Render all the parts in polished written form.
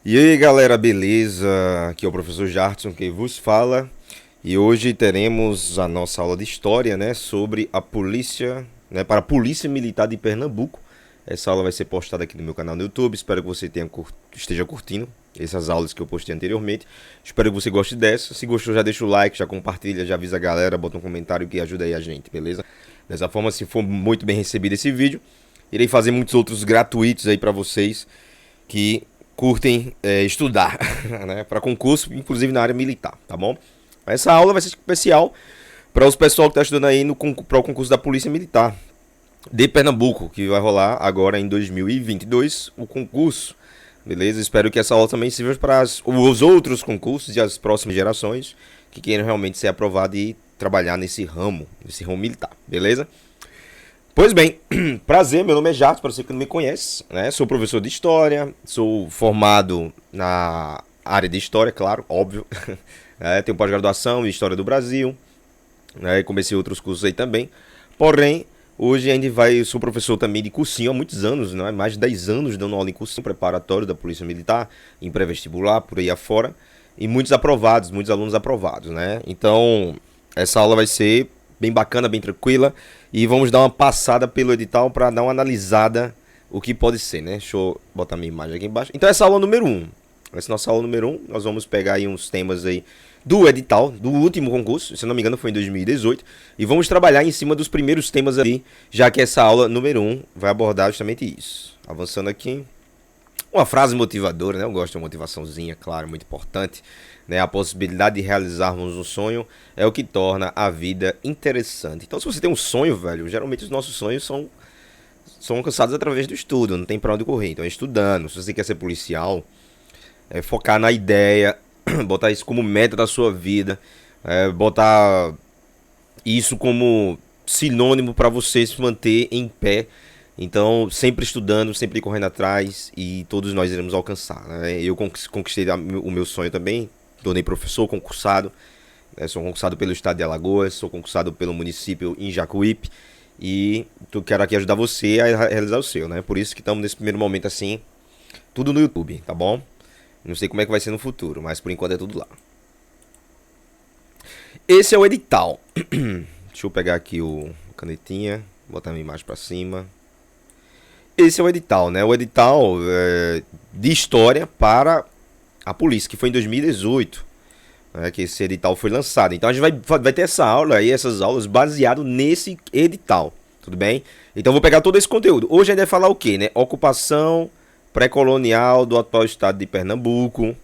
E aí galera, beleza? Aqui é o professor Jartson que vos fala. E hoje teremos a nossa aula de história, né, sobre a polícia, né, para a Polícia Militar de Pernambuco. Essa aula vai ser postada aqui no meu canal no YouTube. Espero que você esteja curtindo essas aulas que eu postei anteriormente. Espero que você goste dessa. Se gostou, já deixa o like, já compartilha, já avisa a galera, bota um comentário que ajuda aí a gente, beleza? Dessa forma, se for muito bem recebido esse vídeo, irei fazer muitos outros gratuitos aí para vocês que curtem estudar, né, para concurso, inclusive na área militar, tá bom? Essa aula vai ser especial para os pessoal que está estudando aí para o concurso da Polícia Militar de Pernambuco, que vai rolar agora em 2022, o concurso, beleza? Espero que essa aula também sirva para os outros concursos e as próximas gerações que queiram realmente ser aprovados e trabalhar nesse ramo militar, beleza? Pois bem, prazer, meu nome é Jato, para você que não me conhece, né? Sou professor de História, sou formado na área de História, claro, óbvio. Tenho pós-graduação em História do Brasil, né? E comecei outros cursos aí também. Porém, hoje sou professor também de cursinho há muitos anos, né? Mais de 10 anos dando aula em cursinho preparatório da Polícia Militar, em pré-vestibular, por aí afora. E muitos aprovados, muitos alunos aprovados, né? Então, essa aula vai ser bem bacana, bem tranquila. E vamos dar uma passada pelo edital para dar uma analisada o que pode ser, né? Deixa eu botar minha imagem aqui embaixo. Então essa é a aula número 1. Essa é a nossa aula número 1. Nós vamos pegar aí uns temas aí do edital, do último concurso. Se eu não me engano foi em 2018. E vamos trabalhar em cima dos primeiros temas ali, já que essa aula número 1 vai abordar justamente isso. Avançando aqui. Uma frase motivadora, né? Eu gosto de uma motivaçãozinha, claro, muito importante. Né? A possibilidade de realizarmos um sonho é o que torna a vida interessante. Então, se você tem um sonho, velho, geralmente os nossos sonhos são alcançados através do estudo, não tem pra onde correr. Então, é estudando. Se você quer ser policial, é focar na ideia, botar isso como meta da sua vida, botar isso como sinônimo para você se manter em pé. Então, sempre estudando, sempre correndo atrás e todos nós iremos alcançar, né? Eu conquistei o meu sonho também, tornei professor concursado, né? Sou concursado pelo estado de Alagoas, sou concursado pelo município em Jacuípe e quero aqui ajudar você a realizar o seu, né? Por isso que estamos nesse primeiro momento assim, tudo no YouTube, tá bom? Não sei como é que vai ser no futuro, mas por enquanto é tudo lá. Esse é o edital. Deixa eu pegar aqui o canetinha, botar minha imagem para cima. Esse é o edital, né? O edital de história para a polícia, que foi em 2018, né, que esse edital foi lançado. Então a gente vai ter essa aula e essas aulas baseado nesse edital, tudo bem? Então eu vou pegar todo esse conteúdo. Hoje a gente vai falar o quê, né? Ocupação pré-colonial do atual estado de Pernambuco,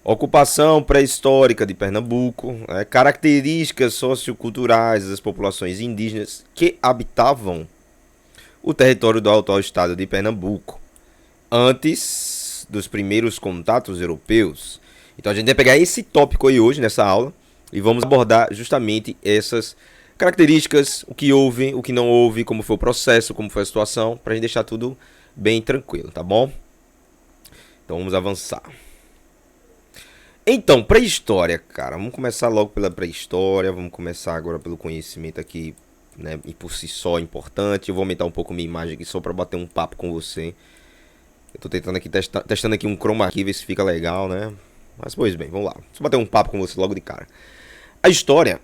ocupação pré-histórica de Pernambuco, características socioculturais das populações indígenas que habitavam o território do atual estado de Pernambuco, antes dos primeiros contatos europeus. Então a gente vai pegar esse tópico aí hoje nessa aula e vamos abordar justamente essas características, o que houve, o que não houve, como foi o processo, como foi a situação, para a gente deixar tudo bem tranquilo, tá bom? Então vamos avançar. Então, pré-história, cara, vamos começar logo pela pré-história, vamos começar agora pelo conhecimento aqui, né, e por si só importante. Eu vou aumentar um pouco minha imagem aqui só para bater um papo com você. Eu tô tentando aqui testando aqui um chroma key, ver se fica legal, né? Mas pois bem, vamos lá. Só bater um papo com você logo de cara. A história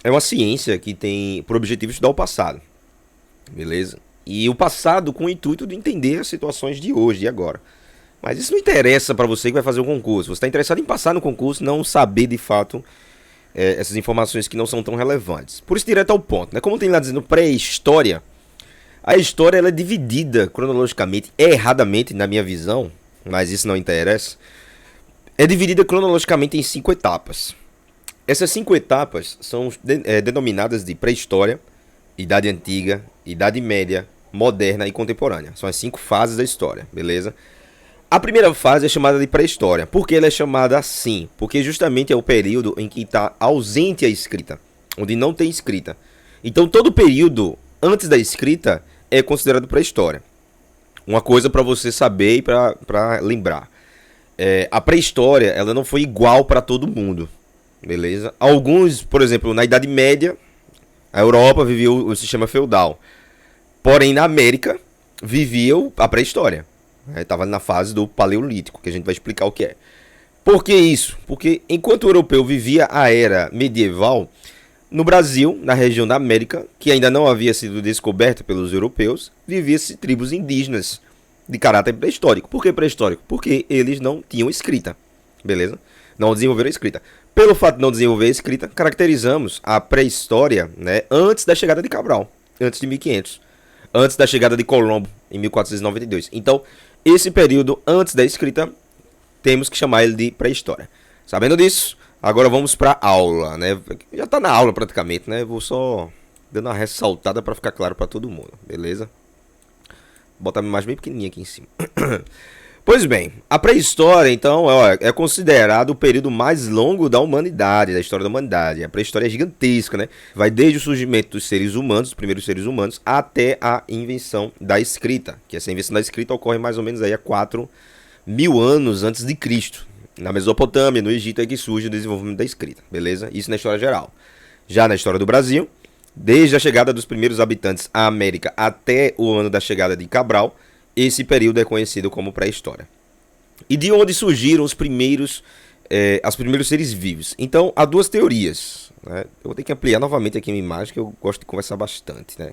é uma ciência que tem por objetivo estudar o passado, beleza? E o passado com o intuito de entender as situações de hoje e agora. Mas isso não interessa para você que vai fazer o concurso. Você está interessado em passar no concurso, não saber de fato essas informações que não são tão relevantes. Por isso, direto ao ponto, né? Como tem lá dizendo pré-história, a história ela é dividida cronologicamente, erradamente na minha visão, mas isso não interessa, é dividida cronologicamente em 5 etapas. Essas 5 etapas são denominadas de pré-história, idade antiga, idade média, moderna e contemporânea. São as 5 fases da história, beleza? A primeira fase é chamada de pré-história. Por que ela é chamada assim? Porque justamente é o período em que está ausente a escrita, onde não tem escrita. Então todo período antes da escrita é considerado pré-história. Uma coisa para você saber e para lembrar. A pré-história ela não foi igual para todo mundo, beleza? Alguns, por exemplo, na Idade Média, a Europa vivia o sistema feudal. Porém, na América, vivia a pré-história. Estava na fase do Paleolítico, que a gente vai explicar o que é. Por que isso? Porque enquanto o europeu vivia a era medieval, no Brasil, na região da América, que ainda não havia sido descoberta pelos europeus, vivia-se tribos indígenas de caráter pré-histórico. Por que pré-histórico? Porque eles não tinham escrita, beleza? Não desenvolveram a escrita. Pelo fato de não desenvolver a escrita, caracterizamos a pré-história, né, antes da chegada de Cabral, antes de 1500, antes da chegada de Colombo, em 1492. Então, esse período antes da escrita, temos que chamar ele de pré-história. Sabendo disso, agora vamos para a aula, né? Já está na aula praticamente, né? Vou só dando uma ressaltada para ficar claro para todo mundo, beleza? Vou botar a imagem bem pequenininha aqui em cima. Pois bem, a pré-história, então, é considerado o período mais longo da humanidade, da história da humanidade. A pré-história é gigantesca, né? Vai desde o surgimento dos seres humanos, os primeiros seres humanos, até a invenção da escrita. Que essa invenção da escrita ocorre mais ou menos aí há 4.000 anos antes de Cristo. Na Mesopotâmia, no Egito, é que surge o desenvolvimento da escrita, beleza? Isso na história geral. Já na história do Brasil, desde a chegada dos primeiros habitantes à América até o ano da chegada de Cabral, esse período é conhecido como pré-história. E de onde surgiram os primeiros seres vivos? Então, há duas teorias, né? Eu vou ter que ampliar novamente aqui a minha imagem, que eu gosto de conversar bastante, né?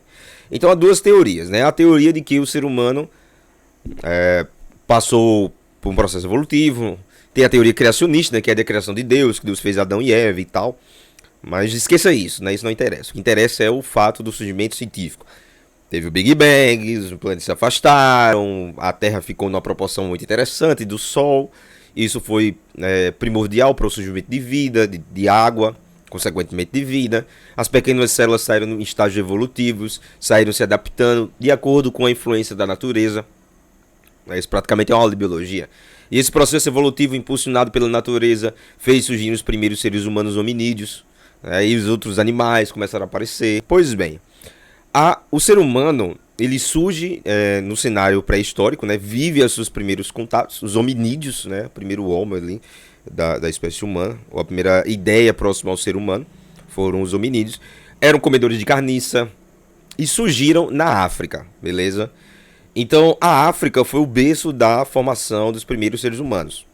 Então, há duas teorias, né? A teoria de que o ser humano passou por um processo evolutivo. Tem a teoria criacionista, né, que é a criação de Deus, que Deus fez Adão e Eva e tal. Mas esqueça isso, né? Isso não interessa. O que interessa é o fato do surgimento científico. Teve o Big Bang, os planetas se afastaram, a Terra ficou numa proporção muito interessante do Sol. Isso foi primordial para o surgimento de vida, de água, consequentemente de vida. As pequenas células saíram em estágios evolutivos, saíram se adaptando de acordo com a influência da natureza. Isso praticamente é uma aula de biologia. E esse processo evolutivo impulsionado pela natureza fez surgir os primeiros seres humanos hominídeos, e os outros animais começaram a aparecer. Pois bem, o ser humano ele surge no cenário pré-histórico, né, vive os seus primeiros contatos, os hominídeos, né, o primeiro homo ali da espécie humana, ou a primeira ideia próxima ao ser humano, foram os hominídeos. Eram comedores de carniça e surgiram na África, beleza? Então, a África foi o berço da formação dos primeiros seres humanos.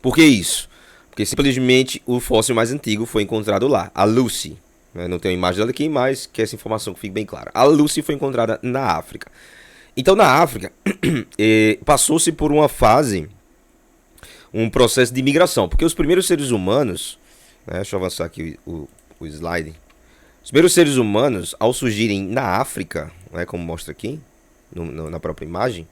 Por que isso? Porque simplesmente o fóssil mais antigo foi encontrado lá, a Lucy. Não tenho a imagem dela aqui, mas que essa informação fique bem clara. A Lucy foi encontrada na África. Então, na África, passou-se por uma fase, um processo de migração. Porque os primeiros seres humanos, deixa eu avançar aqui o slide. Os primeiros seres humanos, ao surgirem na África, como mostra aqui, na própria imagem,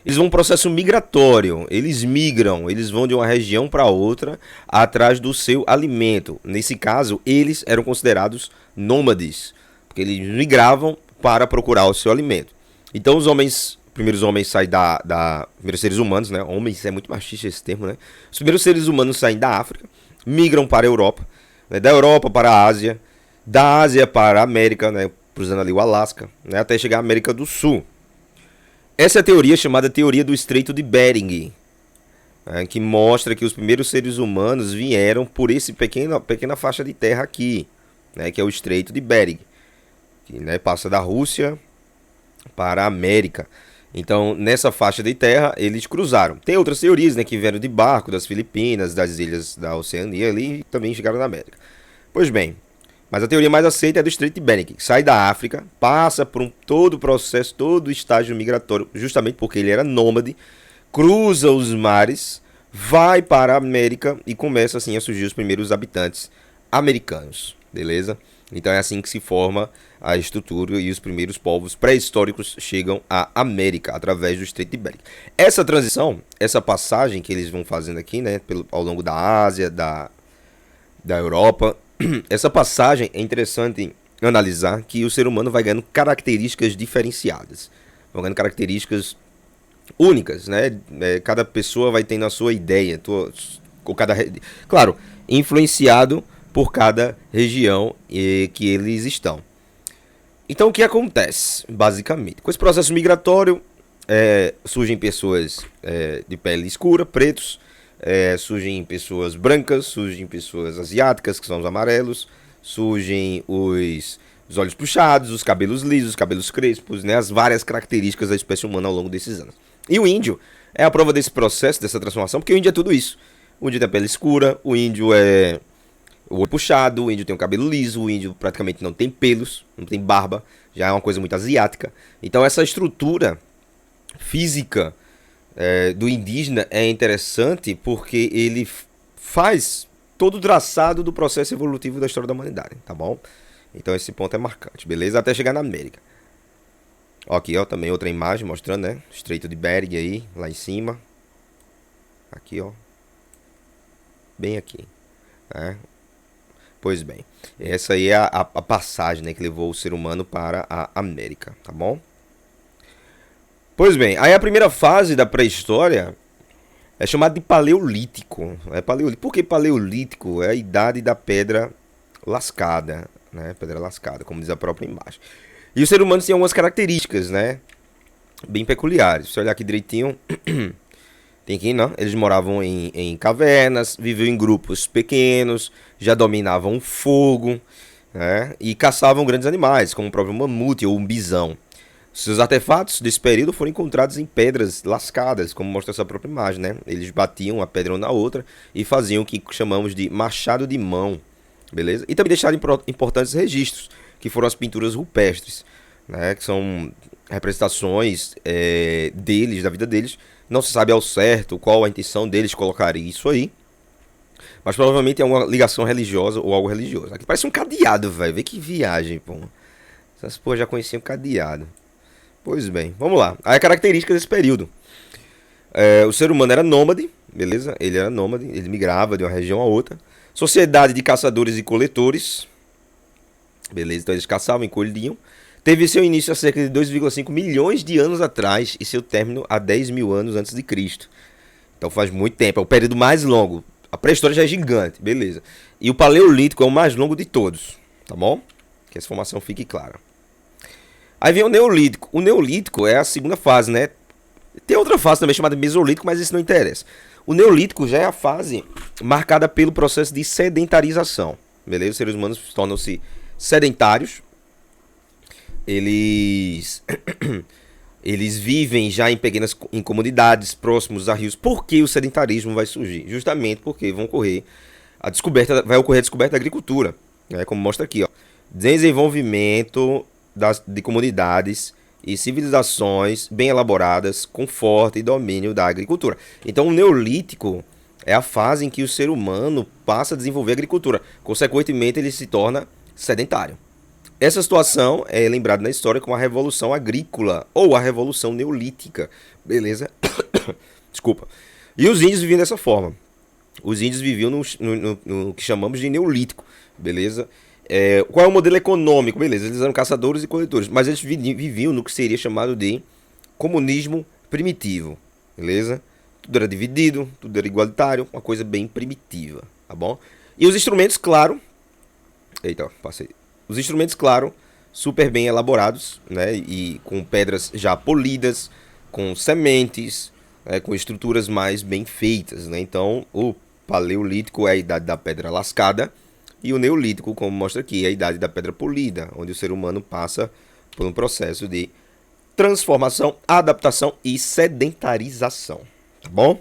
eles vão um processo migratório, eles migram, eles vão de uma região para outra atrás do seu alimento. Nesse caso, eles eram considerados nômades, porque eles migravam para procurar o seu alimento. Então os primeiros homens saem primeiros seres humanos, né? Homens, é muito machista esse termo, né? Os primeiros seres humanos saem da África, migram para a Europa, né? Da Europa para a Ásia, da Ásia para a América, né? Cruzando ali o Alasca, né? Até chegar à América do Sul. Essa é a teoria chamada Teoria do Estreito de Bering, que mostra que os primeiros seres humanos vieram por esse pequena faixa de terra aqui, né, que é o Estreito de Bering, que, né, passa da Rússia para a América. Então, nessa faixa de terra, eles cruzaram. Tem outras teorias, né, que vieram de barco das Filipinas, das ilhas da Oceania ali, e também chegaram na América. Pois bem, mas a teoria mais aceita é do Estreito de Bering, que sai da África, passa por todo o processo, todo o estágio migratório, justamente porque ele era nômade, cruza os mares, vai para a América e começa assim a surgir os primeiros habitantes americanos, beleza? Então é assim que se forma a estrutura e os primeiros povos pré-históricos chegam à América, através do Estreito de Bering. Essa transição, essa passagem que eles vão fazendo aqui, né, ao longo da Ásia, da Europa, essa passagem é interessante analisar que o ser humano vai ganhando características diferenciadas, vai ganhando características únicas, né? Cada pessoa vai tendo a sua ideia, claro, influenciado por cada região que eles estão. Então, o que acontece, basicamente? Com esse processo migratório, surgem pessoas de pele escura, pretos, surgem pessoas brancas, surgem pessoas asiáticas, que são os amarelos, surgem os olhos puxados, os cabelos lisos, os cabelos crespos, né, as várias características da espécie humana ao longo desses anos. E o índio é a prova desse processo, dessa transformação, porque o índio é tudo isso. O índio tem a pele escura, o índio é o olho puxado, o índio tem o cabelo liso, o índio praticamente não tem pelos, não tem barba, já é uma coisa muito asiática. Então essa estrutura física do indígena é interessante porque ele faz todo o traçado do processo evolutivo da história da humanidade, tá bom? Então esse ponto é marcante, beleza? Até chegar na América. Ó, aqui, ó, também outra imagem mostrando, né? Estreito de Bering aí, lá em cima. Aqui, ó. Bem aqui, né? Pois bem, essa aí é a passagem, né, que levou o ser humano para a América, tá bom? Pois bem, aí a primeira fase da pré-história é chamada de Paleolítico. Paleolítico. Por que Paleolítico? É a idade da pedra lascada, né? Pedra lascada, como diz a própria imagem. E o ser humano tem algumas características, né? Bem peculiares. Se você olhar aqui direitinho, tem aqui, não? Eles moravam em cavernas, viviam em grupos pequenos, já dominavam o fogo, né? E caçavam grandes animais, como o próprio mamute ou um bisão. Seus artefatos desse período foram encontrados em pedras lascadas, como mostra essa própria imagem, né? Eles batiam a pedra uma na outra e faziam o que chamamos de machado de mão, beleza? E também deixaram importantes registros, que foram as pinturas rupestres, né? Que são representações deles, da vida deles. Não se sabe ao certo qual a intenção deles colocarem isso aí, mas provavelmente é uma ligação religiosa ou algo religioso. Aqui parece um cadeado, velho. Vê que viagem, pô. Essas porra já conheciam cadeado. Pois bem, vamos lá. Aí a característica desse período. O ser humano era nômade, beleza? Ele era nômade, ele migrava de uma região a outra. Sociedade de caçadores e coletores, beleza? Então eles caçavam e colhiam. Teve seu início há cerca de 2,5 milhões de anos atrás e seu término há 10 mil anos antes de Cristo. Então faz muito tempo, é o período mais longo. A pré-história já é gigante, beleza? E o Paleolítico é o mais longo de todos, tá bom? Que essa informação fique clara. Aí vem o Neolítico. O Neolítico é a segunda fase, né? Tem outra fase também chamada Mesolítico, mas isso não interessa. O Neolítico já é a fase marcada pelo processo de sedentarização, beleza? Os seres humanos tornam-se sedentários. Eles vivem já em comunidades próximos a rios. Por que o sedentarismo vai surgir? Justamente porque vai ocorrer a descoberta da agricultura, né? Como mostra aqui, ó. Desenvolvimento de comunidades e civilizações bem elaboradas com forte domínio da agricultura. Então o Neolítico é a fase em que o ser humano passa a desenvolver a agricultura. Consequentemente, ele se torna sedentário. Essa situação é lembrada na história como a Revolução Agrícola ou a Revolução Neolítica, beleza? Desculpa. E os índios viviam dessa forma. Os índios viviam no que chamamos de Neolítico, beleza? Qual é o modelo econômico? Beleza, eles eram caçadores e coletores, mas eles viviam no que seria chamado de comunismo primitivo, beleza? Tudo era dividido, tudo era igualitário, uma coisa bem primitiva, tá bom? E os instrumentos, claro... Eita, passei. Os instrumentos, claro, super bem elaborados, né? E com pedras já polidas, com sementes, com estruturas mais bem feitas, né? Então, o Paleolítico é a idade da pedra lascada, e o Neolítico, como mostra aqui, é a idade da pedra polida, onde o ser humano passa por um processo de transformação, adaptação e sedentarização. Tá bom?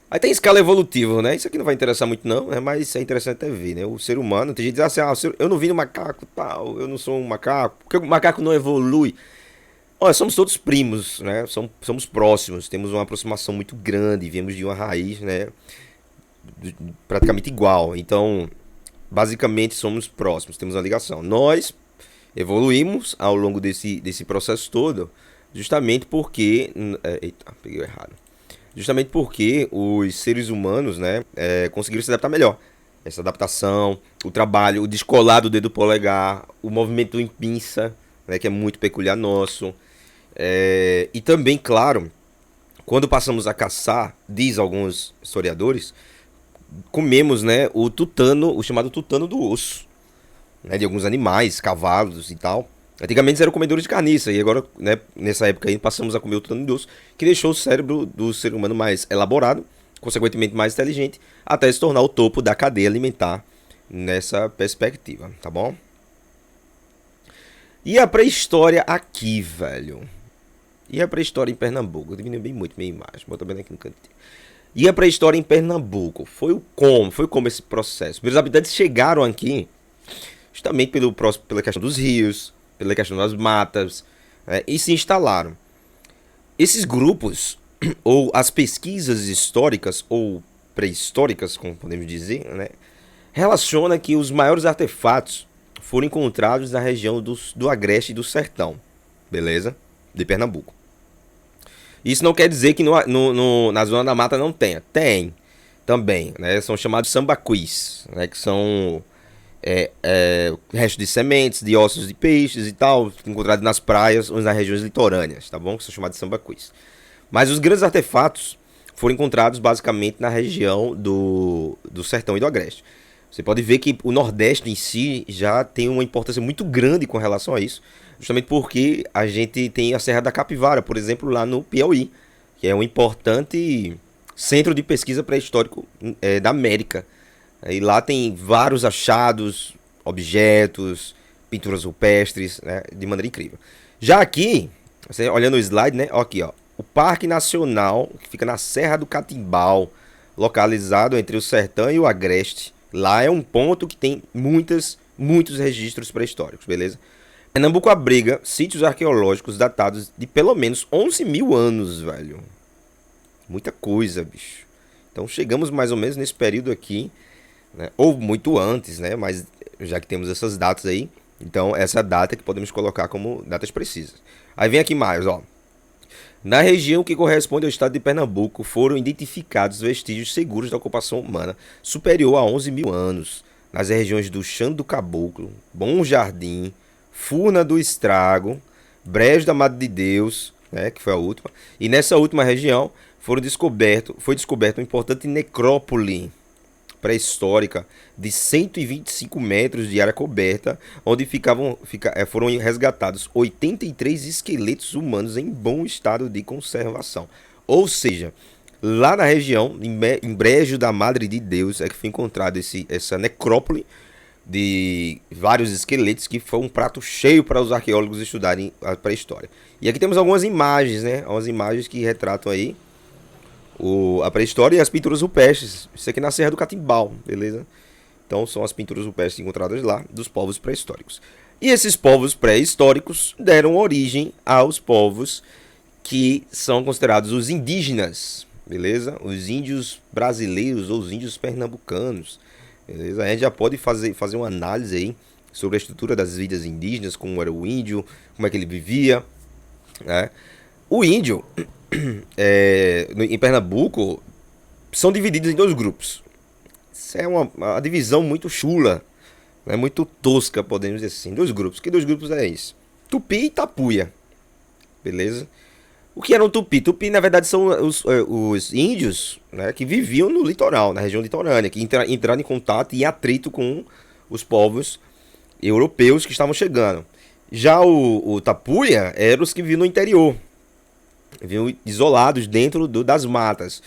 Aí tem escala evolutiva, né? Isso aqui não vai interessar muito não, né? Mas é interessante até ver, né? O ser humano, tem gente que diz assim, eu não vim no macaco, tal, eu não sou um macaco, porque o macaco não evolui. Olha, somos todos primos, né? Somos próximos, temos uma aproximação muito grande, viemos de uma raiz, né? Praticamente igual. Então, basicamente somos próximos, temos uma ligação. Nós evoluímos ao longo desse processo todo, justamente porque... Eita, peguei errado. Justamente porque os seres humanos, né, conseguiram se adaptar melhor. Essa adaptação, o trabalho, o descolar do dedo polegar, o movimento em pinça, né, que é muito peculiar nosso. E também, claro, quando passamos a caçar, diz alguns historiadores, comemos, né, o chamado tutano do osso, né, de alguns animais, cavalos e tal. Antigamente eram comedores de carniça, e agora, né, nessa época aí, passamos a comer o tutano do osso, que deixou o cérebro do ser humano mais elaborado, consequentemente mais inteligente, até se tornar o topo da cadeia alimentar nessa perspectiva, tá bom? E a pré-história aqui, velho. E a pré-história em Pernambuco? Eu diminui bem muito minha imagem, bota bem aqui no cantinho. E a pré-história em Pernambuco? Foi como esse processo? Os habitantes chegaram aqui justamente pela questão dos rios, pela questão das matas, né, e se instalaram. Esses grupos, ou as pesquisas históricas, ou pré-históricas, como podemos dizer, né, relaciona que os maiores artefatos foram encontrados na região do Agreste e do Sertão, beleza? De Pernambuco. Isso não quer dizer que na Zona da Mata não tenha. Tem também, né? São chamados sambaquis, né? Que são restos de sementes, de ossos de peixes e tal, encontrados nas praias ou nas regiões litorâneas, tá bom? Que são chamados de sambaquis. Mas os grandes artefatos foram encontrados basicamente na região do Sertão e do Agreste. Você pode ver que o Nordeste em si já tem uma importância muito grande com relação a isso, justamente porque a gente tem a Serra da Capivara, por exemplo, lá no Piauí, que é um importante centro de pesquisa pré-histórico da América. E lá tem vários achados, objetos, pinturas rupestres, né, de maneira incrível. Já aqui, você olhando o slide, né, ó, aqui, ó, o Parque Nacional, que fica na Serra do Catimbau, localizado entre o Sertão e o Agreste. Lá é um ponto que tem muitos registros pré-históricos, beleza? Pernambuco abriga sítios arqueológicos datados de pelo menos 11 mil anos, velho. Muita coisa, bicho. Então chegamos mais ou menos nesse período aqui, né? Ou muito antes, né? Mas já que temos essas datas aí, então essa data que podemos colocar como datas precisas. Aí vem aqui mais, ó. Na região que corresponde ao estado de Pernambuco, foram identificados vestígios seguros da ocupação humana superior a 11 mil anos, nas regiões do Chão do Caboclo, Bom Jardim, Furna do Estrago, Brejo da Madre de Deus, né, que foi a última, e nessa última região foi descoberto uma importante necrópole pré-histórica de 125 metros de área coberta, onde foram resgatados 83 esqueletos humanos em bom estado de conservação. Ou seja, lá na região, em Brejo da Madre de Deus, é que foi encontrado essa necrópole de vários esqueletos, que foi um prato cheio para os arqueólogos estudarem a pré-história. E aqui temos algumas imagens, né? Algumas imagens que retratam aí a pré-história e as pinturas rupestres. Isso aqui na Serra do Catimbau, beleza? Então são as pinturas rupestres encontradas lá dos povos pré-históricos. E esses povos pré-históricos deram origem aos povos que são considerados os indígenas, beleza? Os índios brasileiros ou os índios pernambucanos, beleza? A gente já pode fazer uma análise aí sobre a estrutura das vidas indígenas, como era o índio, como é que ele vivia, né? O índio, em Pernambuco, são divididos em dois grupos. Isso é uma divisão muito chula, né? Muito tosca, podemos dizer assim. Dois grupos. Que dois grupos é isso? Tupi e Tapuia. Beleza? O que era um tupi? Tupi, na verdade, são os índios, né, que viviam no litoral, na região litorânea, que entraram em contato e em atrito com os povos europeus que estavam chegando. Já o Tapuia eram os que viviam no interior, viviam isolados dentro das matas.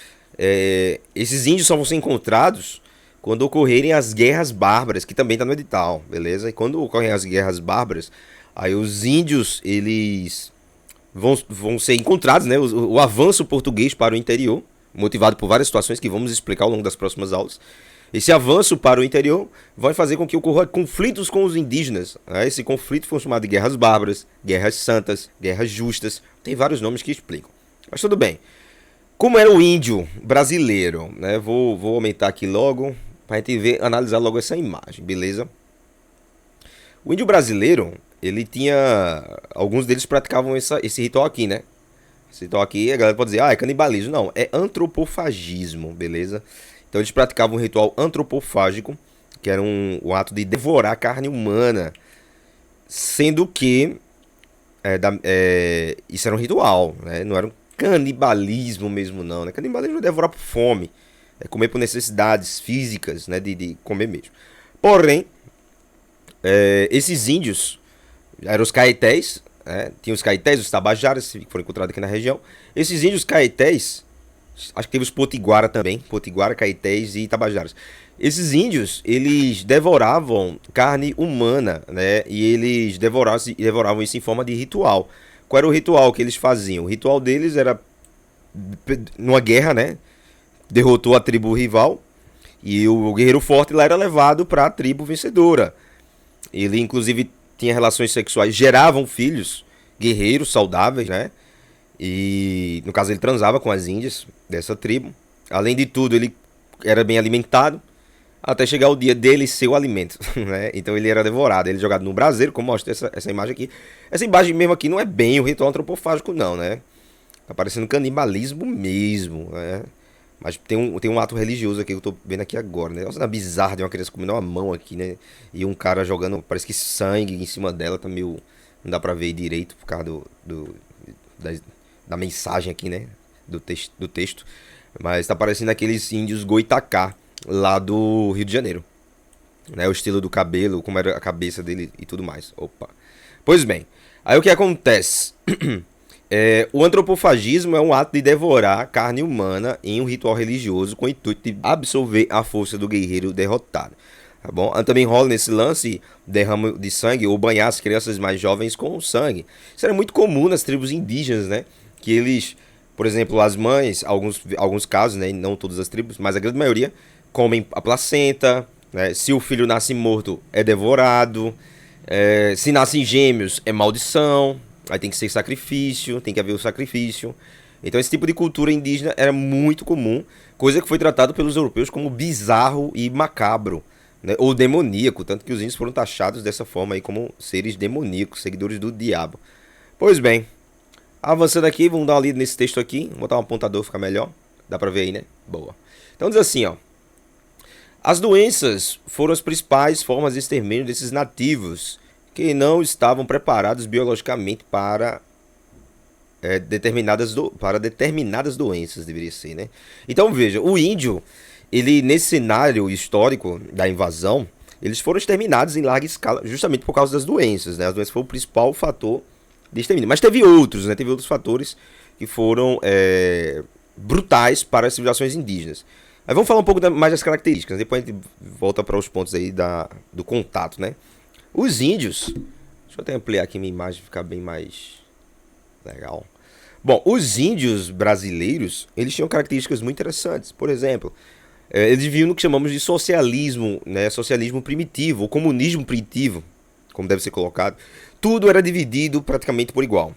Esses índios só vão ser encontrados quando ocorrerem as guerras bárbaras, que também está no edital, beleza? E quando ocorrem as guerras bárbaras, aí os índios, eles vão ser encontrados, né? O avanço português para o interior, motivado por várias situações que vamos explicar ao longo das próximas aulas. Esse avanço para o interior vai fazer com que ocorram conflitos com os indígenas, né? Esse conflito foi chamado de guerras bárbaras, guerras santas, guerras justas. Tem vários nomes que explicam. Mas tudo bem. Como era o índio brasileiro, né? Vou aumentar aqui logo para a gente analisar logo essa imagem, beleza? O índio brasileiro, ele tinha... Alguns deles praticavam esse ritual aqui, né? Esse ritual aqui, a galera pode dizer, é canibalismo. Não, é antropofagismo, beleza? Então eles praticavam um ritual antropofágico, que era um ato de devorar carne humana. Sendo que isso era um ritual, né? Não era um canibalismo mesmo, não, né? Canibalismo é devorar por fome, é comer por necessidades físicas, né? De comer mesmo. Porém, esses índios eram os caetés, né? Tinha os caetés, os tabajaras, que foram encontrados aqui na região. Esses índios caetés, acho que teve os potiguara também, potiguara, caetés e tabajaras. Esses índios, eles devoravam carne humana, né? E eles devoravam isso em forma de ritual. Qual era o ritual que eles faziam? O ritual deles era numa guerra, né? Derrotou a tribo rival e o guerreiro forte lá era levado para a tribo vencedora. Ele inclusive tinha relações sexuais, geravam filhos guerreiros saudáveis, né? E no caso ele transava com as índias dessa tribo. Além de tudo, ele era bem alimentado até chegar o dia dele ser o alimento, né? Então ele era devorado, ele jogado no braseiro, como mostra essa imagem aqui. Essa imagem mesmo aqui não é bem o ritual antropofágico não, né? Tá parecendo canibalismo mesmo, né? Mas tem um ato religioso aqui que eu tô vendo aqui agora, né? Nossa, é bizarro de uma criança comendo uma mão aqui, né? E um cara jogando, parece que sangue em cima dela, tá meio... Não dá pra ver direito por causa da, da mensagem aqui, né? Do texto. Mas tá parecendo aqueles índios Goitacá, lá do Rio de Janeiro. Né? O estilo do cabelo, como era a cabeça dele e tudo mais. Opa. Pois bem, aí o que acontece? O antropofagismo é um ato de devorar carne humana em um ritual religioso com o intuito de absorver a força do guerreiro derrotado. Tá bom? Também rola nesse lance derrame de sangue ou banhar as crianças mais jovens com sangue. Isso era muito comum nas tribos indígenas, né? Que eles, por exemplo, as mães, alguns casos, né? Não todas as tribos, mas a grande maioria, comem a placenta, né? Se o filho nasce morto, é devorado. Se nascem gêmeos, é maldição. Aí tem que ser sacrifício, tem que haver o sacrifício. Então esse tipo de cultura indígena era muito comum, coisa que foi tratado pelos europeus como bizarro e macabro, né? Ou demoníaco, tanto que os índios foram taxados dessa forma aí como seres demoníacos, seguidores do diabo. Pois bem, avançando aqui, vamos dar uma lida nesse texto aqui, vou botar um apontador, fica melhor. Dá pra ver aí, né? Boa. Então diz assim, ó. As doenças foram as principais formas de extermínio desses nativos que não estavam preparados biologicamente para determinadas doenças, deveria ser, né? Então veja, o índio, ele nesse cenário histórico da invasão, eles foram exterminados em larga escala, justamente por causa das doenças, né? As doenças foram o principal fator de extermínio. Mas teve outros, né? Teve outros fatores que foram brutais para as civilizações indígenas. Aí vamos falar um pouco mais das características, depois a gente volta para os pontos aí do contato, né? Os índios, deixa eu até ampliar aqui minha imagem, ficar bem mais legal. Bom, os índios brasileiros, eles tinham características muito interessantes. Por exemplo, eles viviam no que chamamos de socialismo, né? Socialismo primitivo, ou comunismo primitivo, como deve ser colocado. Tudo era dividido praticamente por igual.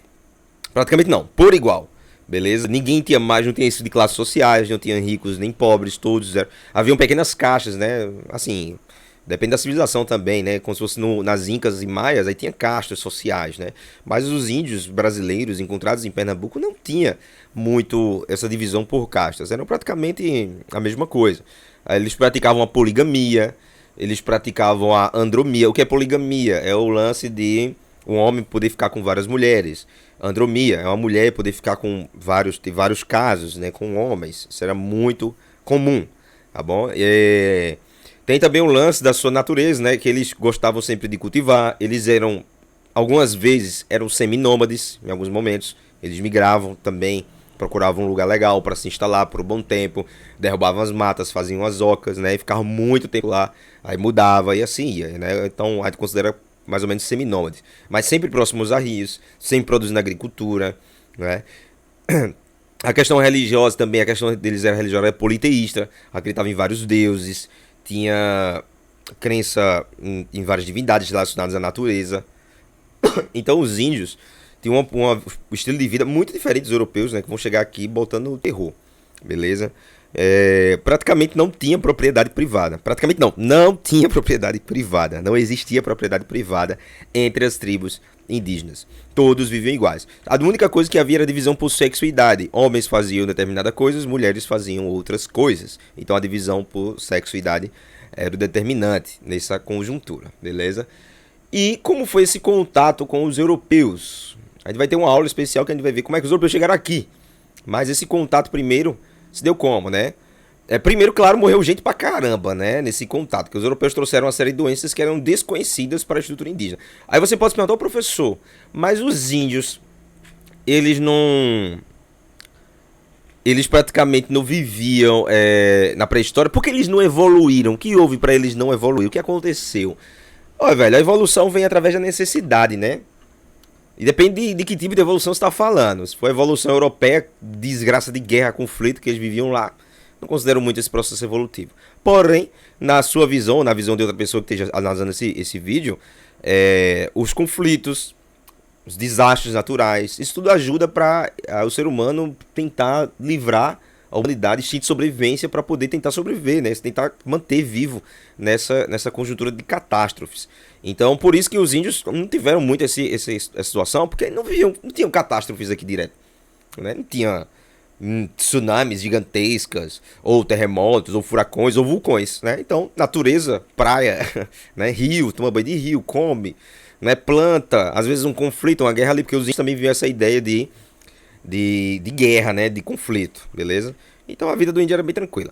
Praticamente não, por igual. Beleza? Ninguém tinha mais, não tinha isso de classes sociais, não tinha ricos nem pobres, todos eram. Haviam pequenas caixas, né? Assim, depende da civilização também, né? Como se fosse nas Incas e Maias, aí tinha castas sociais, né? Mas os índios brasileiros encontrados em Pernambuco não tinha muito essa divisão por castas, eram praticamente a mesma coisa. Aí eles praticavam a poligamia, eles praticavam a andromia. O que é poligamia? É o lance de um homem poder ficar com várias mulheres. Andromia é uma mulher poder ficar com vários casos, né, com homens. Isso era muito comum, tá bom? Tem também o lance da sua natureza, né, que eles gostavam sempre de cultivar. Eles eram, algumas vezes, eram seminômades, em alguns momentos. Eles migravam também, procuravam um lugar legal para se instalar por um bom tempo. Derrubavam as matas, faziam as ocas, né, e ficavam muito tempo lá. Aí mudava e assim ia, né? Então a gente considera mais ou menos seminômades, mas sempre próximos a rios, sempre produzindo agricultura, né? A questão religiosa também, a questão deles era religiosa, era politeísta, acreditava em vários deuses, tinha crença em várias divindades relacionadas à natureza. Então os índios tinham um estilo de vida muito diferente dos europeus, né, que vão chegar aqui botando o terror, beleza? Praticamente não tinha propriedade privada. Praticamente não tinha propriedade privada. Não existia propriedade privada entre as tribos indígenas. Todos viviam iguais. A única coisa que havia era divisão por sexo e idade. Homens faziam determinadas coisas, mulheres faziam outras coisas. Então a divisão por sexo e idade era o determinante nessa conjuntura, beleza? E como foi esse contato com os europeus? A gente vai ter uma aula especial que a gente vai ver como é que os europeus chegaram aqui. Mas esse contato primeiro se deu como, né? Primeiro, claro, morreu gente pra caramba, né? Nesse contato, que os europeus trouxeram uma série de doenças que eram desconhecidas para a estrutura indígena. Aí você pode se perguntar, professor, mas os índios, eles não... Eles praticamente não viviam na pré-história. Por que eles não evoluíram? O que houve para eles não evoluir? O que aconteceu? Olha, velho, a evolução vem através da necessidade, né? E depende de que tipo de evolução você está falando. Se for evolução europeia, desgraça de guerra, conflito que eles viviam lá, não considero muito esse processo evolutivo. Porém, na sua visão, na visão de outra pessoa que esteja analisando esse vídeo, os conflitos, os desastres naturais, isso tudo ajuda para o ser humano tentar livrar a humanidade, instinto de sobrevivência para poder tentar sobreviver, né? Tentar manter vivo nessa conjuntura de catástrofes. Então, por isso que os índios não tiveram muito essa situação, porque não tinham catástrofes aqui direto, né? Não tinha tsunamis gigantescas, ou terremotos, ou furacões, ou vulcões, né? Então, natureza, praia, né? Rio, toma banho de rio, come, né? Planta, às vezes um conflito, uma guerra ali, porque os índios também viviam essa ideia de guerra, né? De conflito, beleza? Então a vida do índio era bem tranquila.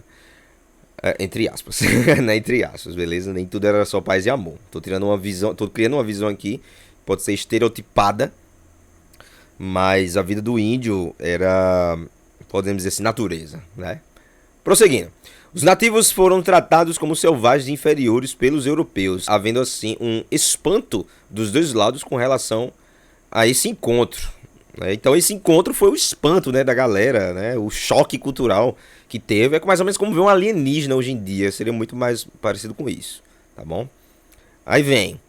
Entre aspas, né? Entre aspas, beleza? Nem tudo era só paz e amor. Tô criando uma visão aqui, pode ser estereotipada, mas a vida do índio era, podemos dizer assim, natureza, né? Prosseguindo. Os nativos foram tratados como selvagens inferiores pelos europeus, havendo assim um espanto dos dois lados com relação a esse encontro. Então esse encontro foi o espanto, né, da galera, né, o choque cultural que teve. É mais ou menos como ver um alienígena hoje em dia, seria muito mais parecido com isso, tá bom? Aí vem.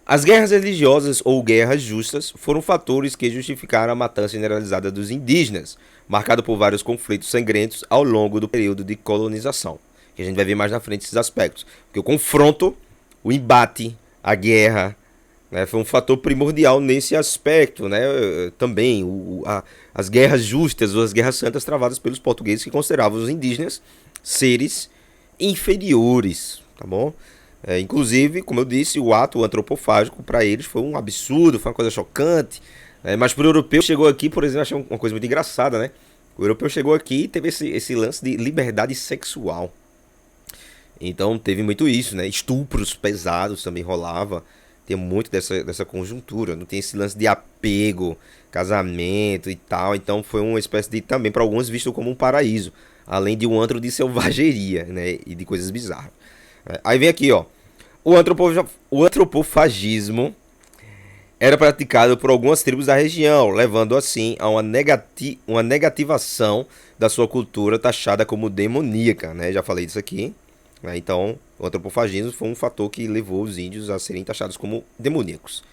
As guerras religiosas ou guerras justas foram fatores que justificaram a matança generalizada dos indígenas, marcado por vários conflitos sangrentos ao longo do período de colonização. Que a gente vai ver mais na frente esses aspectos. Porque o confronto, o embate, a guerra, né, foi um fator primordial nesse aspecto, né? Também as guerras justas ou as guerras santas travadas pelos portugueses que consideravam os indígenas seres inferiores, tá bom? Inclusive, como eu disse, o ato antropofágico para eles foi um absurdo, foi uma coisa chocante. Mas para o europeu chegou aqui, por exemplo, achei uma coisa muito engraçada, né? O europeu chegou aqui e teve esse lance de liberdade sexual. Então teve muito isso, né? Estupros pesados também rolava. Tem muito dessa conjuntura. Não tem esse lance de apego, casamento e tal. Então foi uma espécie de, também para alguns, visto como um paraíso. Além de um antro de selvageria, né? E de coisas bizarras. Aí vem aqui, ó. O antropofagismo era praticado por algumas tribos da região, levando assim a uma negativação da sua cultura taxada como demoníaca, né? Já falei disso aqui. Então, o antropofagismo foi um fator que levou os índios a serem taxados como demoníacos.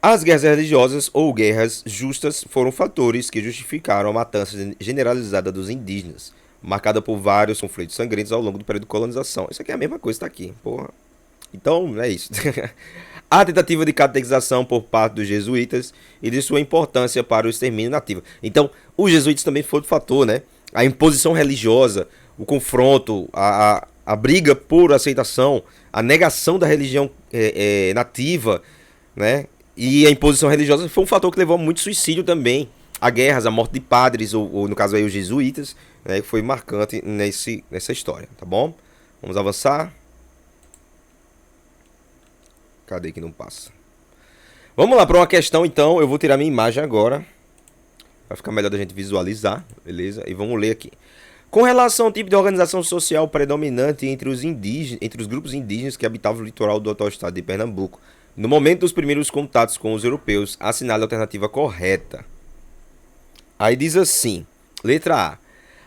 As guerras religiosas ou guerras justas foram fatores que justificaram a matança generalizada dos indígenas, marcada por vários conflitos sangrentos ao longo do período de colonização. Isso aqui é a mesma coisa que está aqui, porra. Então, é isso. A tentativa de catequização por parte dos jesuítas e de sua importância para o extermínio nativo. Então, os jesuítas também foram um fator, né? A imposição religiosa, o confronto, a briga por aceitação, a negação da religião nativa, né? E a imposição religiosa foi um fator que levou a muito suicídio também. A guerras, a morte de padres, ou no caso aí os jesuítas, né? Que foi marcante nessa história, tá bom? Vamos avançar. Cadê que não passa? Vamos lá para uma questão, então. Eu vou tirar minha imagem agora. Vai ficar melhor da gente visualizar, beleza? E vamos ler aqui. Com relação ao tipo de organização social predominante entre os grupos indígenas que habitavam o litoral do atual estado de Pernambuco, no momento dos primeiros contatos com os europeus, assinale a alternativa correta. Aí diz assim, letra A.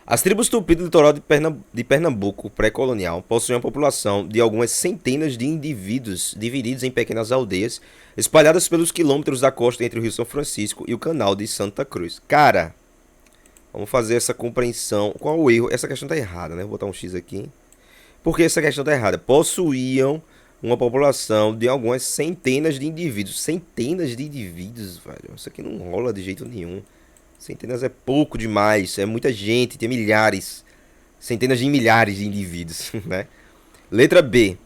As tribos tupi do litoral de Pernambuco pré-colonial possuíam uma população de algumas centenas de indivíduos divididos em pequenas aldeias, espalhadas pelos quilômetros da costa entre o Rio São Francisco e o Canal de Santa Cruz. Cara, vamos fazer essa compreensão. Qual o erro? Essa questão tá errada, né? Vou botar um X aqui. Por que essa questão tá errada? Possuíam uma população de algumas centenas de indivíduos. Centenas de indivíduos, velho. Isso aqui não rola de jeito nenhum. Centenas é pouco demais, é muita gente, tem milhares, centenas de milhares de indivíduos, né? Letra B.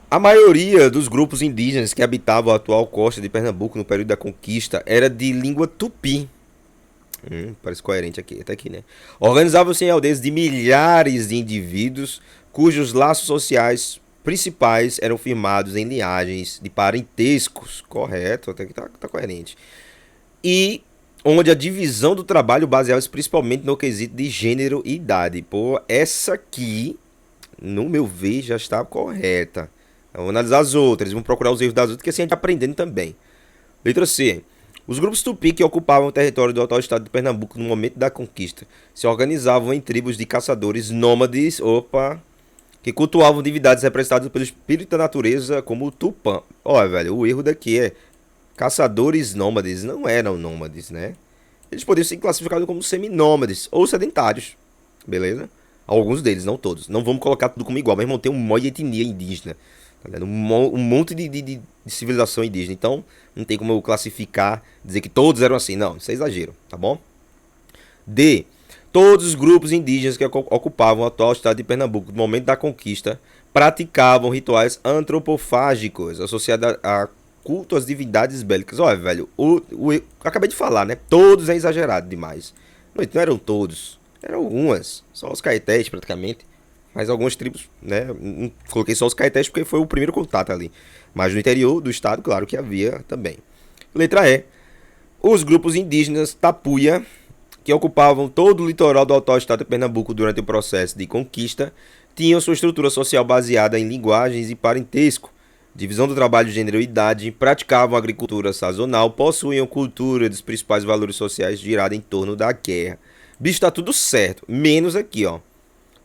A maioria dos grupos indígenas que habitavam a atual costa de Pernambuco no período da conquista era de língua tupi. Parece coerente aqui, até aqui, né? Organizavam-se em aldeias de milhares de indivíduos cujos laços sociais principais eram firmados em linhagens de parentescos. Correto, até que tá coerente. E onde a divisão do trabalho baseava-se principalmente no quesito de gênero e idade. Pô, essa aqui, no meu ver, já está correta. Vamos analisar as outras, vamos procurar os erros das outras, que assim a gente tá aprendendo também. Letra C. Os grupos tupi que ocupavam o território do atual estado de Pernambuco no momento da conquista se organizavam em tribos de caçadores nômades, que cultuavam divindades representadas pelo espírito da natureza, como o Tupã. Olha, velho, o erro daqui é caçadores nômades. Não eram nômades, né? Eles poderiam ser classificados como seminômades ou sedentários, beleza? Alguns deles, não todos. Não vamos colocar tudo como igual, mas irmão, tem um monte de etnia indígena. Tá vendo? Um monte de civilização indígena. Então, não tem como eu classificar, dizer que todos eram assim. Não, isso é exagero, tá bom? D. Todos os grupos indígenas que ocupavam o atual estado de Pernambuco no momento da conquista praticavam rituais antropofágicos associados a culto às divindades bélicas. Olha, velho, eu acabei de falar, né? Todos é exagerado demais. Não eram todos, eram algumas. Só os caetés, praticamente. Mas algumas tribos, né? Não coloquei só os caetés porque foi o primeiro contato ali. Mas no interior do estado, claro que havia também. Letra E. Os grupos indígenas Tapuia, que ocupavam todo o litoral do atual estado de Pernambuco durante o processo de conquista, tinham sua estrutura social baseada em linguagens e parentesco, divisão do trabalho de gênero e idade, praticavam agricultura sazonal, possuíam cultura dos principais valores sociais girada em torno da guerra. Bicho, tá tudo certo, menos aqui, ó.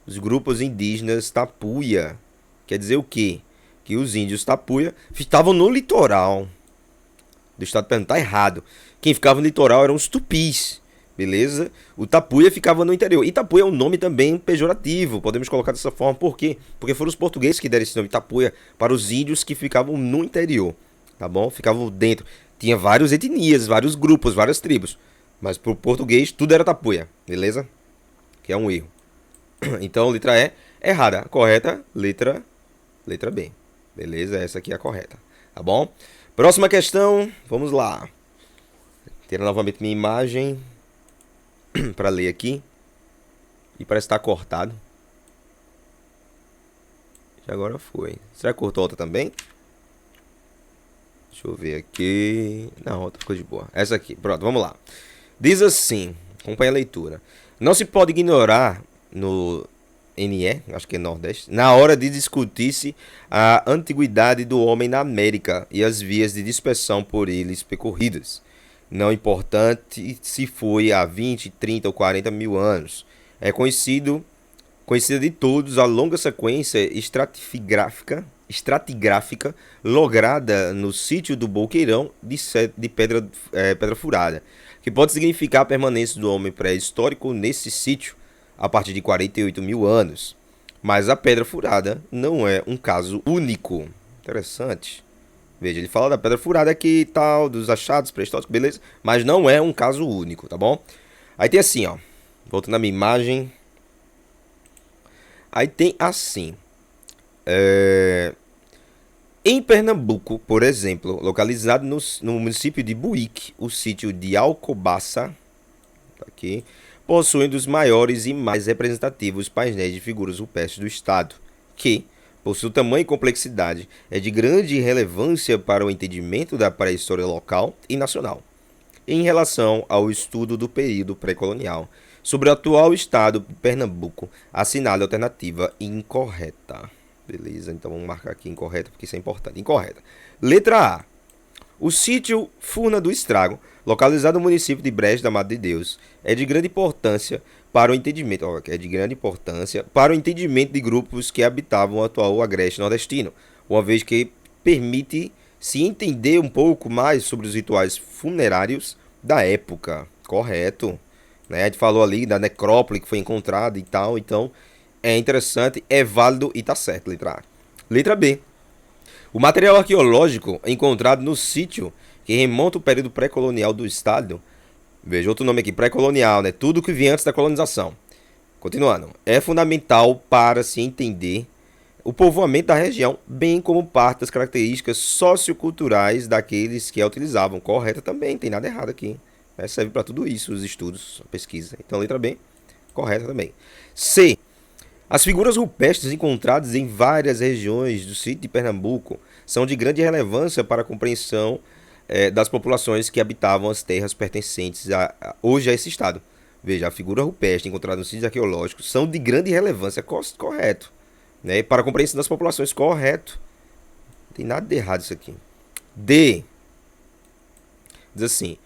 Os grupos indígenas Tapuia. Quer dizer o quê? Que os índios Tapuia estavam no litoral do estado de Pernambuco. Tá errado. Quem ficava no litoral eram os tupis. Beleza? O Tapuia ficava no interior. E Tapuia é um nome também pejorativo. Podemos colocar dessa forma. Por quê? Porque foram os portugueses que deram esse nome Tapuia para os índios que ficavam no interior. Tá bom? Ficavam dentro. Tinha várias etnias, vários grupos, várias tribos. Mas para o português tudo era Tapuia. Beleza? Que é um erro. Então, letra E, errada. A correta, letra B. Beleza? Essa aqui é a correta. Tá bom? Próxima questão. Vamos lá. Tira novamente minha imagem para ler aqui. E parece estar cortado. Já agora foi. Será que cortou outra também? Deixa eu ver aqui. Não, outra ficou de boa. Essa aqui. Pronto, vamos lá. Diz assim. Acompanha a leitura. Não se pode ignorar no NE, acho que é Nordeste, na hora de discutir-se a antiguidade do homem na América e as vias de dispersão por eles percorridas. Não importante se foi há 20, 30 ou 40 mil anos. É conhecida de todos a longa sequência estratigráfica lograda no sítio do Boqueirão de Pedra Furada, que pode significar a permanência do homem pré-histórico nesse sítio a partir de 48 mil anos. Mas a Pedra Furada não é um caso único. Interessante. Veja, ele fala da Pedra Furada aqui e tal, dos achados pré-históricos, beleza? Mas não é um caso único, tá bom? Aí tem assim, ó. Voltando na minha imagem. Aí tem assim. Em Pernambuco, por exemplo, localizado no município de Buíque, o sítio de Alcobaça, tá aqui, possui um dos maiores e mais representativos painéis de figuras rupestres do estado, que, por seu tamanho e complexidade, é de grande relevância para o entendimento da pré-história local e nacional. Em relação ao estudo do período pré-colonial, sobre o atual estado de Pernambuco, assinale a alternativa incorreta. Beleza, então vamos marcar aqui incorreta, porque isso é importante. Incorreta. Letra A. O sítio Furna do Estrago, localizado no município de Brejo da Mata de Deus, é de grande importância para o entendimento, de grupos que habitavam o atual agreste nordestino, uma vez que permite se entender um pouco mais sobre os rituais funerários da época. Correto. Né? A gente falou ali da necrópole que foi encontrada e tal, então é interessante, é válido e tá certo, letra A. Letra B. O material arqueológico encontrado no sítio, que remonta ao período pré-colonial do estado, veja outro nome aqui, pré-colonial, né? Tudo que vinha antes da colonização. Continuando, é fundamental para se entender o povoamento da região, bem como parte das características socioculturais daqueles que a utilizavam. Correta também, não tem nada errado aqui. Serve para tudo isso, os estudos, a pesquisa. Então, letra B, correta também. C. As figuras rupestres encontradas em várias regiões do sítio de Pernambuco são de grande relevância para a compreensão das populações que habitavam as terras pertencentes hoje a esse estado. Veja, a figura rupestre encontrada nos sítios arqueológicos são de grande relevância, correto. Né? Para a compreensão das populações, correto. Não tem nada de errado isso aqui. D. Diz assim: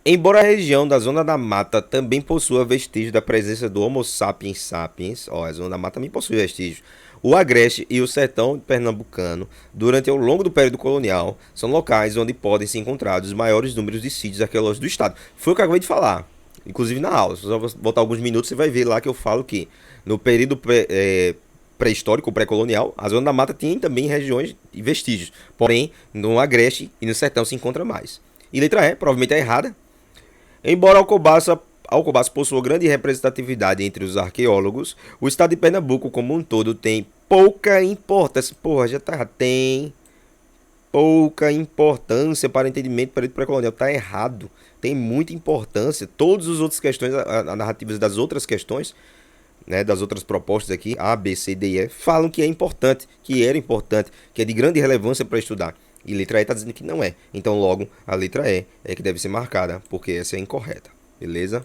embora a região da Zona da Mata também possua vestígios da presença do Homo sapiens sapiens, ó, a Zona da Mata também possui vestígios. O Agreste e o Sertão pernambucano, durante ao longo do período colonial, são locais onde podem ser encontrados os maiores números de sítios arqueológicos do estado. Foi o que eu acabei de falar, inclusive na aula. Se você botar alguns minutos, você vai ver lá que eu falo que no período pré-histórico, pré-colonial, a Zona da Mata tinha também regiões e vestígios. Porém, no Agreste e no Sertão se encontra mais. E letra E, provavelmente é errada. Embora Alcobaça possua grande representatividade entre os arqueólogos, o estado de Pernambuco como um todo tem pouca importância. Porra, já tá. Tem pouca importância para o entendimento do período pré-colonial. Tá errado. Tem muita importância. Todas as outras questões, as narrativas das outras questões, né, das outras propostas aqui, A, B, C, D e E, falam que é importante, que era importante, que é de grande relevância para estudar. E letra E está dizendo que não é. Então, logo, a letra E é que deve ser marcada, porque essa é incorreta. Beleza?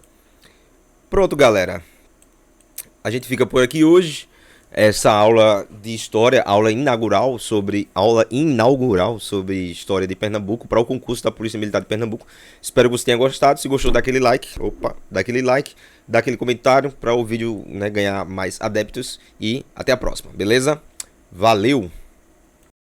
Pronto, galera. A gente fica por aqui hoje. Essa aula de história, aula inaugural sobre história de Pernambuco para o concurso da Polícia Militar de Pernambuco. Espero que você tenha gostado. Se gostou, dá aquele like, dá aquele comentário para o vídeo, né, ganhar mais adeptos e até a próxima, beleza? Valeu!